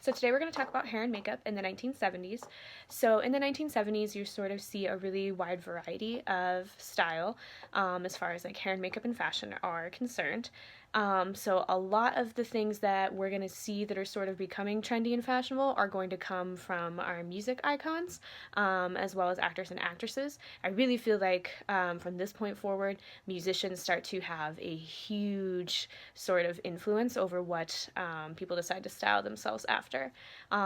So today we're going to talk about hair and makeup in the 1970s. So in the 1970s, you sort of see a really wide variety of style as far as like hair and makeup and fashion are concerned. So a lot of the things that we're going to see that are sort of becoming trendy and fashionable are going to come from our music icons, as well as actors and actresses. I really feel like from this point forward, musicians start to have a huge sort of influence over what people decide to style themselves after.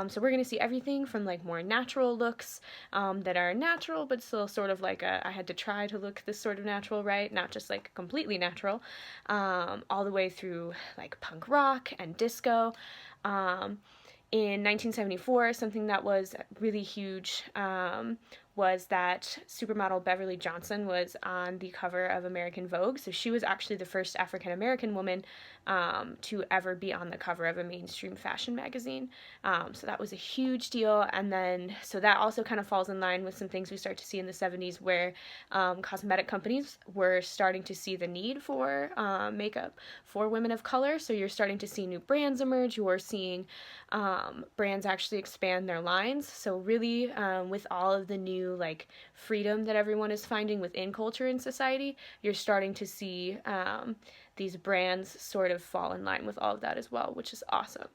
So we're going to see everything from like more natural looks that are natural, but still sort of like I had to try to look this sort of natural, right? Not just like completely natural, all the way through like punk rock and disco. In 1974, something that was really huge was that supermodel Beverly Johnson was on the cover of American Vogue. So she was actually the first African American woman to ever be on the cover of a mainstream fashion magazine. So that was a huge deal. And then, so that also kind of falls in line with some things we start to see in the 70s where cosmetic companies were starting to see the need for makeup for women of color. So you're starting to see new brands emerge. You're seeing brands actually expand their lines. So really, with all of the new like freedom that everyone is finding within culture and society, you're starting to see these brands sort of fall in line with all of that as well, which is awesome.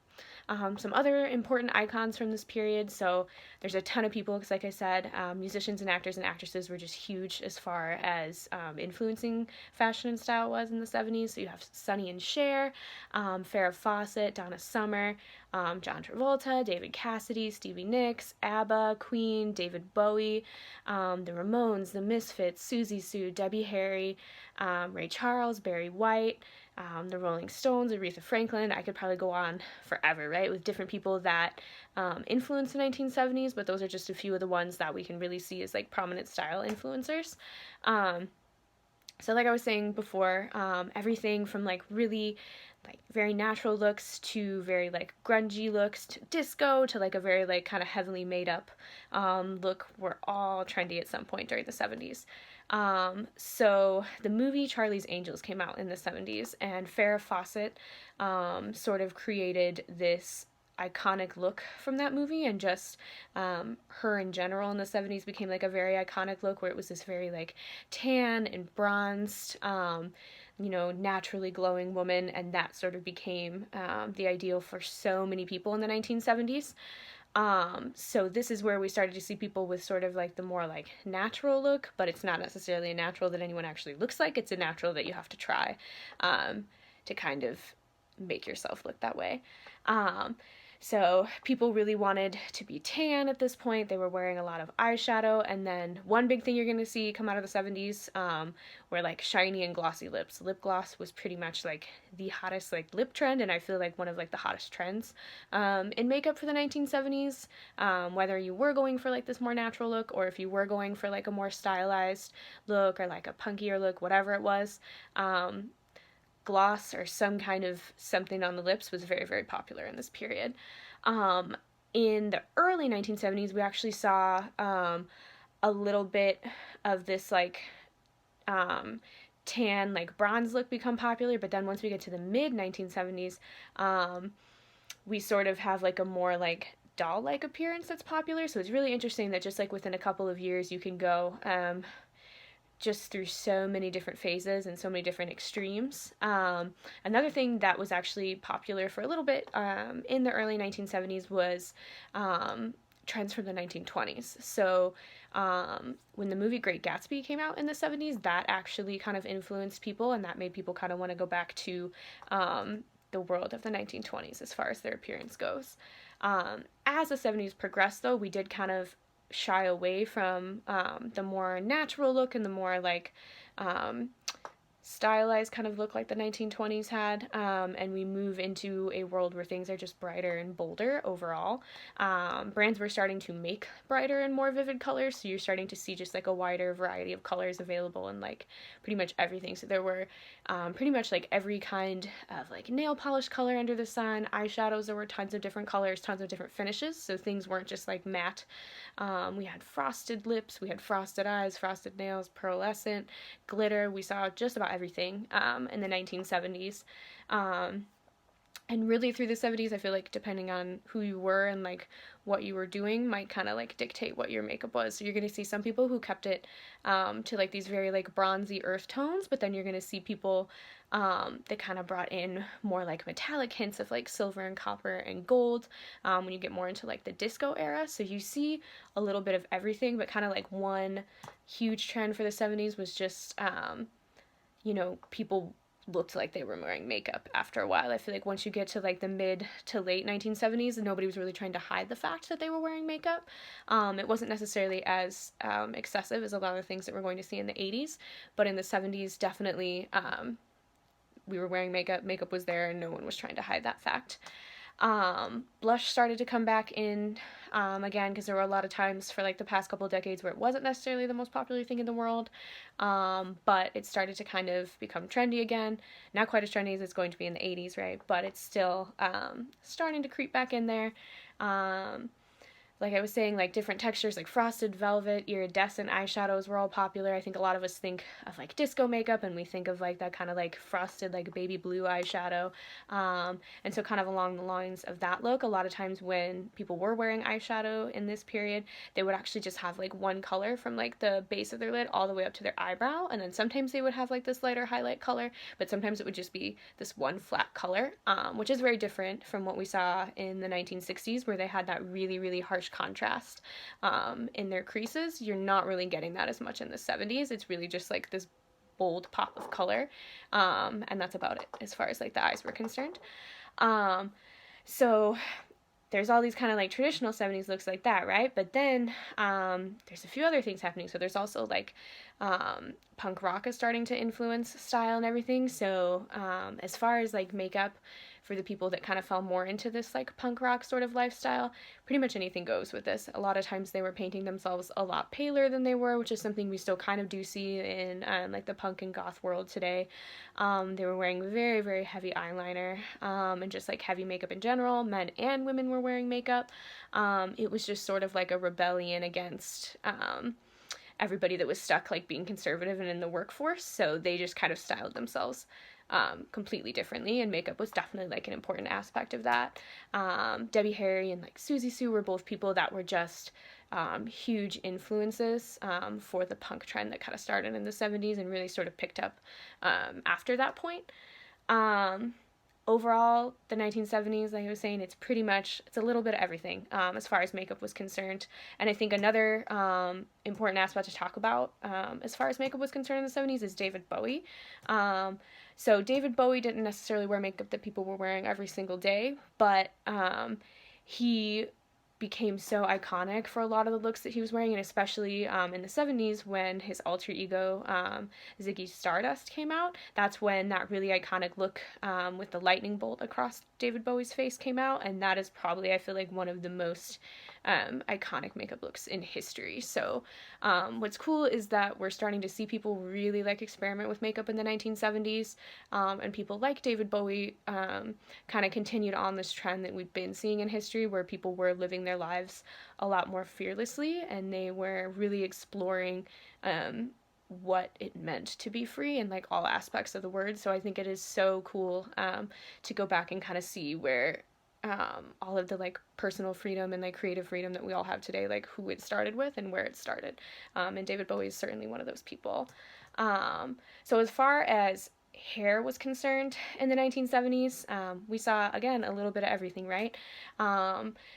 Some other important icons from this period. So there's a ton of people, because like I said, musicians and actresses were just huge as far as influencing fashion and style was in the 70s. So you have Sonny and Cher, Farrah Fawcett, Donna Summer, John Travolta, David Cassidy, Stevie Nicks, ABBA, Queen, David Bowie, the Ramones, the Misfits, Susie Sue, Debbie Harry, Ray Charles, Barry White, the Rolling Stones, Aretha Franklin. I could probably go on forever, right, with different people that influenced the 1970s, but those are just a few of the ones that we can really see as like prominent style influencers. So like I was saying before, everything from like really like very natural looks to very like grungy looks to disco to like a very like kind of heavily made up look were all trendy at some point during the 70s. So the movie Charlie's Angels came out in the 70s, and Farrah Fawcett sort of created this iconic look from that movie, and just her in general in the 70s became like a very iconic look where it was this very like tan and bronzed, naturally glowing woman, and that sort of became the ideal for so many people in the 1970s. So this is where we started to see people with sort of like the more like natural look, but it's not necessarily a natural that anyone actually looks like. It's a natural that you have to try to kind of make yourself look that way. So people really wanted to be tan at this point. They were wearing a lot of eyeshadow, and then one big thing you're going to see come out of the 70s were like shiny and glossy lips. Lip gloss was pretty much like the hottest like lip trend, and I feel like one of like the hottest trends in makeup for the 1970s. Whether you were going for like this more natural look, or if you were going for like a more stylized look or like a punkier look, whatever it was, gloss or some kind of something on the lips was very, very popular in this period. In the early 1970s, we actually saw a little bit of this like tan, like bronze look become popular, but then once we get to the mid 1970s, we sort of have like a more like doll-like appearance that's popular. So it's really interesting that just like within a couple of years, you can go just through so many different phases and so many different extremes. Another thing that was actually popular for a little bit in the early 1970s was trends from the 1920s. So when the movie Great Gatsby came out in the 70s, that actually kind of influenced people, and that made people kind of want to go back to the world of the 1920s as far as their appearance goes. As the 70s progressed, though, we did kind of shy away from the more natural look and the more like stylized kind of look like the 1920s had, and we move into a world where things are just brighter and bolder overall. Brands were starting to make brighter and more vivid colors, so you're starting to see just like a wider variety of colors available in like pretty much everything. So there were pretty much like every kind of like nail polish color under the sun, eyeshadows, there were tons of different colors, tons of different finishes, so things weren't just like matte. We had frosted lips, we had frosted eyes, frosted nails, pearlescent, glitter. We saw just about everything in the 1970s. And really through the 70s, I feel like depending on who you were and like what you were doing might kind of like dictate what your makeup was. So you're going to see some people who kept it to like these very like bronzy earth tones, but then you're going to see people that kind of brought in more like metallic hints of like silver and copper and gold when you get more into like the disco era. So you see a little bit of everything, but kind of like one huge trend for the 70s was just, you know, people looked like they were wearing makeup after a while. I feel like once you get to like the mid to late 1970s, nobody was really trying to hide the fact that they were wearing makeup. It wasn't necessarily as excessive as a lot of the things that we're going to see in the 80s, but in the 70s, definitely we were wearing makeup. Makeup was there, and no one was trying to hide that fact. Blush started to come back in again because there were a lot of times for like the past couple of decades where it wasn't necessarily the most popular thing in the world, but it started to kind of become trendy again. Not quite as trendy as it's going to be in the 80s, right? But it's still starting to creep back in there. Like I was saying, like different textures like frosted velvet, iridescent eyeshadows were all popular. I think a lot of us think of like disco makeup and we think of like that kind of like frosted like baby blue eyeshadow. And so kind of along the lines of that look, a lot of times when people were wearing eyeshadow in this period, they would actually just have like one color from like the base of their lid all the way up to their eyebrow. And then sometimes they would have like this lighter highlight color, but sometimes it would just be this one flat color, which is very different from what we saw in the 1960s where they had that really, really harsh contrast in their creases. You're not really getting that as much in the 70s. It's really just like this bold pop of color, and that's about it as far as like the eyes were concerned. So there's all these kind of like traditional 70s looks like that, right? But then there's a few other things happening. So there's also like punk rock is starting to influence style and everything. So as far as like makeup for the people that kind of fell more into this like punk rock sort of lifestyle, pretty much anything goes with this. A lot of times they were painting themselves a lot paler than they were, which is something we still kind of do see in like the punk and goth world today. They were wearing very, very heavy eyeliner and just like heavy makeup in general. Men and women were wearing makeup. It was just sort of like a rebellion against everybody that was stuck like being conservative and in the workforce. So they just kind of styled themselves completely differently, and makeup was definitely like an important aspect of that. Debbie Harry and like Susie Sue were both people that were just huge influences for the punk trend that kind of started in the 70s and really sort of picked up after that point. Overall, the 1970s, like I was saying, it's a little bit of everything as far as makeup was concerned. And I think another important aspect to talk about as far as makeup was concerned in the 70s is David Bowie. So David Bowie didn't necessarily wear makeup that people were wearing every single day, but he became so iconic for a lot of the looks that he was wearing, and especially in the 70s when his alter ego Ziggy Stardust came out. That's when that really iconic look with the lightning bolt across David Bowie's face came out, and that is probably, I feel like, one of the most iconic makeup looks in history. So what's cool is that we're starting to see people really like experiment with makeup in the 1970s, and people like David Bowie kind of continued on this trend that we've been seeing in history where people were living their lives a lot more fearlessly, and they were really exploring what it meant to be free in like all aspects of the word. So I think it is so cool to go back and kind of see where all of the like personal freedom and like creative freedom that we all have today, like who it started with and where it started. And David Bowie is certainly one of those people. So as far as hair was concerned in the 1970s, we saw again a little bit of everything, right?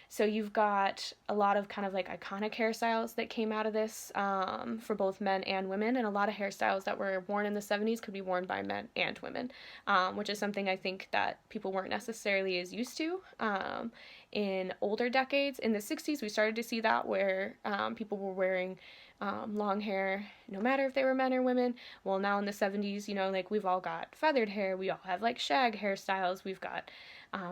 So you've got a lot of kind of like iconic hairstyles that came out of this for both men and women, and a lot of hairstyles that were worn in the 70s could be worn by men and women, which is something I think that people weren't necessarily as used to in older decades. In the 60s we started to see that where people were wearing long hair, no matter if they were men or women. Well, now in the 70s, you know, like we've all got feathered hair, we all have like shag hairstyles, we've got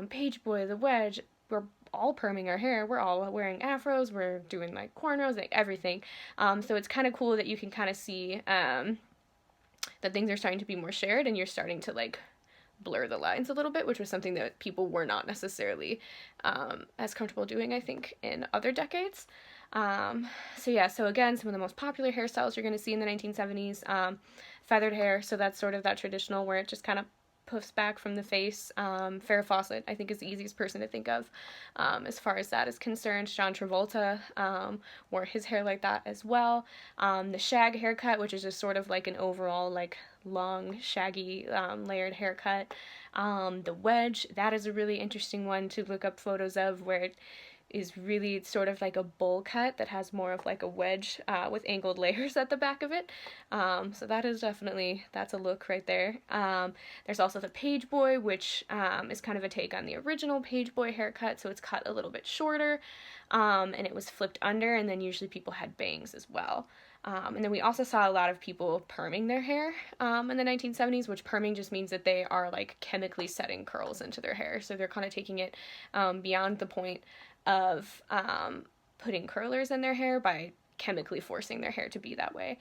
page boy, the wedge, we're all perming our hair, we're all wearing afros, we're doing like cornrows, like everything. So it's kind of cool that you can kind of see that things are starting to be more shared, and you're starting to like blur the lines a little bit, which was something that people were not necessarily as comfortable doing, I think, in other decades. So again, some of the most popular hairstyles you're going to see in the 1970s, feathered hair, so that's sort of that traditional where it just kind of puffs back from the face. Farrah Fawcett, I think, is the easiest person to think of as far as that is concerned. John Travolta wore his hair like that as well. The shag haircut, which is just sort of like an overall like long, shaggy, layered haircut. The wedge, that is a really interesting one to look up photos of, where it is really sort of like a bowl cut that has more of like a wedge with angled layers at the back of it. So that is definitely, that's a look right there. There's also the page boy, which is kind of a take on the original page boy haircut, so it's cut a little bit shorter, and it was flipped under, and then usually people had bangs as well. And then we also saw a lot of people perming their hair in the 1970s, which perming just means that they are like chemically setting curls into their hair. So they're kind of taking it beyond the point of putting curlers in their hair by chemically forcing their hair to be that way.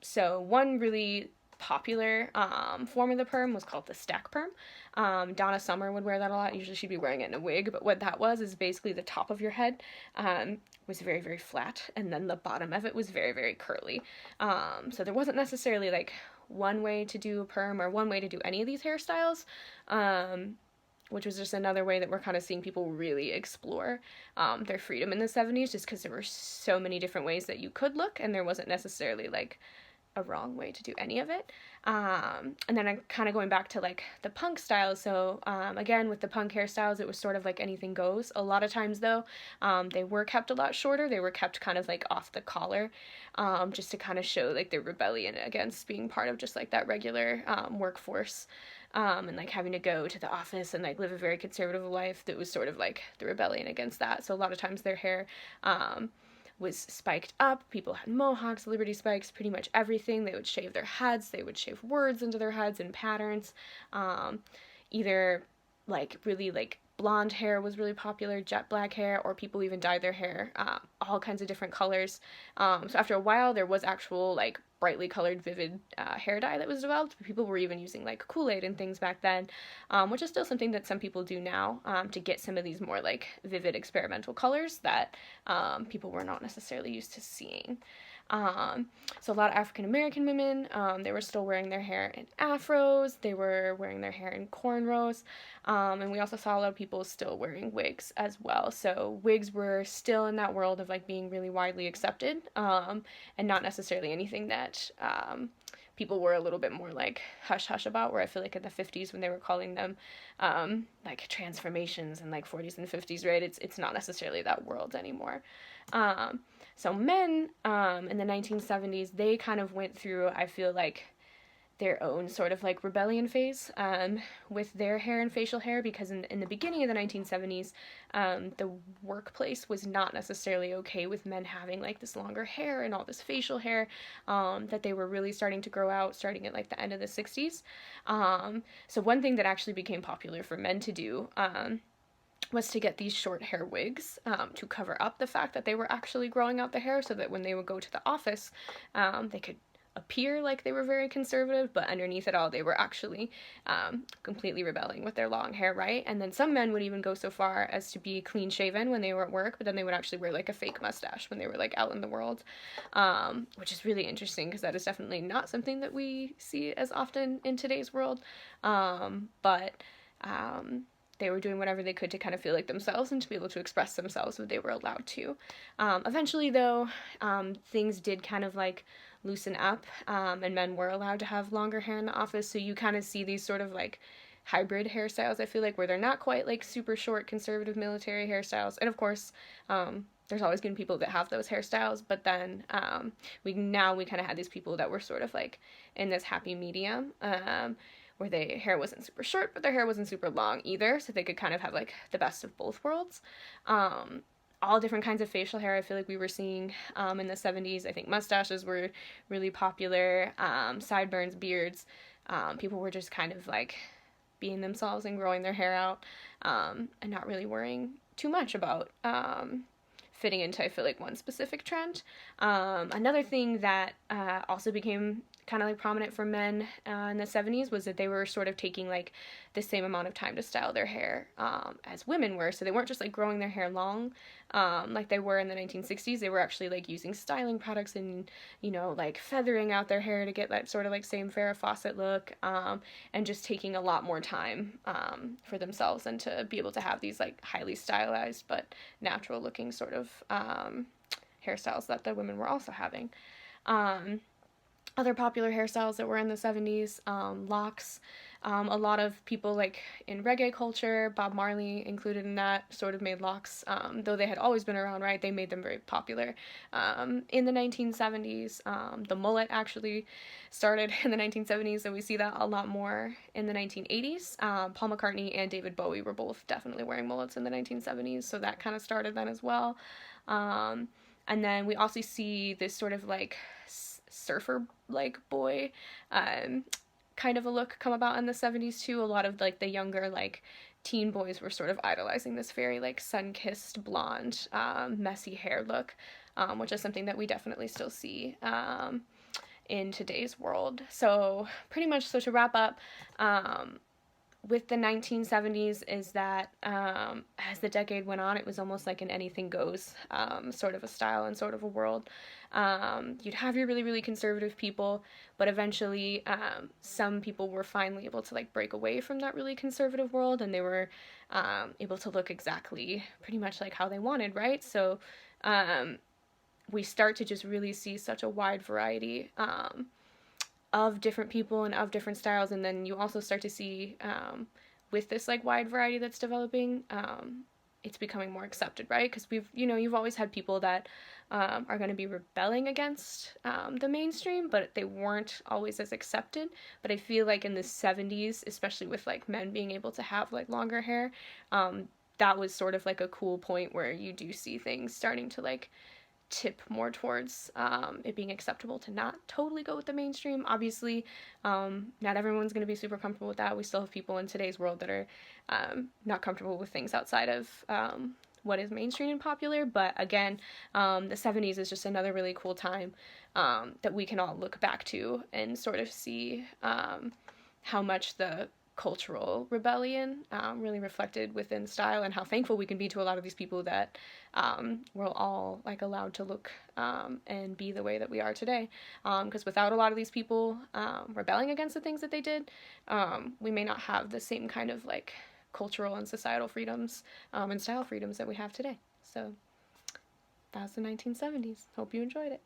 So one really popular form of the perm was called the stack perm. Donna Summer would wear that a lot. Usually she'd be wearing it in a wig, but what that was is basically the top of your head was very, very flat, and then the bottom of it was very, very curly. So there wasn't necessarily like one way to do a perm or one way to do any of these hairstyles, which was just another way that we're kind of seeing people really explore their freedom in the 70s, just because there were so many different ways that you could look, and there wasn't necessarily like a wrong way to do any of it. And then I'm kind of going back to like the punk styles. So again, with the punk hairstyles, it was sort of like anything goes. A lot of times though, they were kept a lot shorter. They were kept kind of like off the collar, just to kind of show like their rebellion against being part of just like that regular workforce. And like having to go to the office and like live a very conservative life that was sort of like the rebellion against that. So a lot of times their hair was spiked up. People had mohawks, Liberty spikes, pretty much everything. They would shave their heads. They would shave words into their heads in patterns. Either like really like blonde hair was really popular, jet black hair, or people even dyed their hair all kinds of different colors. So after a while, there was actual like brightly colored, vivid hair dye that was developed. People were even using like Kool-Aid and things back then, which is still something that some people do now to get some of these more like vivid experimental colors that people were not necessarily used to seeing. So a lot of African American women, they were still wearing their hair in afros, they were wearing their hair in cornrows, and we also saw a lot of people still wearing wigs as well. So wigs were still in that world of like being really widely accepted, and not necessarily anything that people were a little bit more like hush hush about, where I feel like in the 50s when they were calling them like transformations in like 40s and 50s, right? It's not necessarily that world anymore. So men in the 1970s, they kind of went through, I feel like, their own sort of like rebellion phase with their hair and facial hair, because in the beginning of the 1970s, the workplace was not necessarily okay with men having like this longer hair and all this facial hair that they were really starting to grow out starting at like the end of the 60s. So one thing that actually became popular for men to do was to get these short hair wigs to cover up the fact that they were actually growing out the hair, so that when they would go to the office, they could appear like they were very conservative, but underneath it all, they were actually completely rebelling with their long hair, right? And then some men would even go so far as to be clean shaven when they were at work, but then they would actually wear like a fake mustache when they were like out in the world, which is really interesting because that is definitely not something that we see as often in today's world. They were doing whatever they could to kind of feel like themselves and to be able to express themselves when they were allowed to. Eventually, though, things did kind of like loosen up, and men were allowed to have longer hair in the office, so you kind of see these sort of like hybrid hairstyles, I feel like, where they're not quite like super short conservative military hairstyles. And of course, there's always been people that have those hairstyles, but then we kind of had these people that were sort of like in this happy medium, where their hair wasn't super short, but their hair wasn't super long either, so they could kind of have like the best of both worlds. All different kinds of facial hair I feel like we were seeing in the 70s. I think mustaches were really popular, sideburns, beards. People were just kind of like being themselves and growing their hair out, and not really worrying too much about fitting into, I feel like, one specific trend. Another thing that also became kind of like prominent for men in the 70s was that they were sort of taking like the same amount of time to style their hair as women were. So they weren't just like growing their hair long like they were in the 1960s. They were actually like using styling products and, you know, like feathering out their hair to get that sort of like same Farrah Fawcett look, and just taking a lot more time for themselves and to be able to have these like highly stylized but natural looking sort of hairstyles that the women were also having. Other popular hairstyles that were in the 70s, locks. A lot of people like in reggae culture, Bob Marley included in that, sort of made locks, though they had always been around, right? They made them very popular. In the 1970s, the mullet actually started in the 1970s, so we see that a lot more in the 1980s. Paul McCartney and David Bowie were both definitely wearing mullets in the 1970s, so that kind of started then as well. And then we also see this sort of like surfer like boy kind of a look come about in the 70s too. A lot of like the younger like teen boys were sort of idolizing this very like sun-kissed blonde messy hair look, which is something that we definitely still see in today's world. So pretty much, so to wrap up, with the 1970s is that as the decade went on, it was almost like an anything goes sort of a style and sort of a world. You'd have your really, really conservative people, but eventually some people were finally able to like break away from that really conservative world, and they were able to look exactly pretty much like how they wanted, right? So we start to just really see such a wide variety of different people and of different styles, and then you also start to see with this like wide variety that's developing, it's becoming more accepted, right? Because you've always had people that are going to be rebelling against the mainstream, but they weren't always as accepted. But I feel like in the 70s, especially with like men being able to have like longer hair, that was sort of like a cool point where you do see things starting to like tip more towards it being acceptable to not totally go with the mainstream. Obviously, not everyone's going to be super comfortable with that. We still have people in today's world that are not comfortable with things outside of what is mainstream and popular. But again, the 70s is just another really cool time that we can all look back to and sort of see how much the cultural rebellion really reflected within style, and how thankful we can be to a lot of these people that we're all like allowed to look and be the way that we are today, because without a lot of these people rebelling against the things that they did, we may not have the same kind of like cultural and societal freedoms and style freedoms that we have today. So that's the 1970s. Hope you enjoyed it.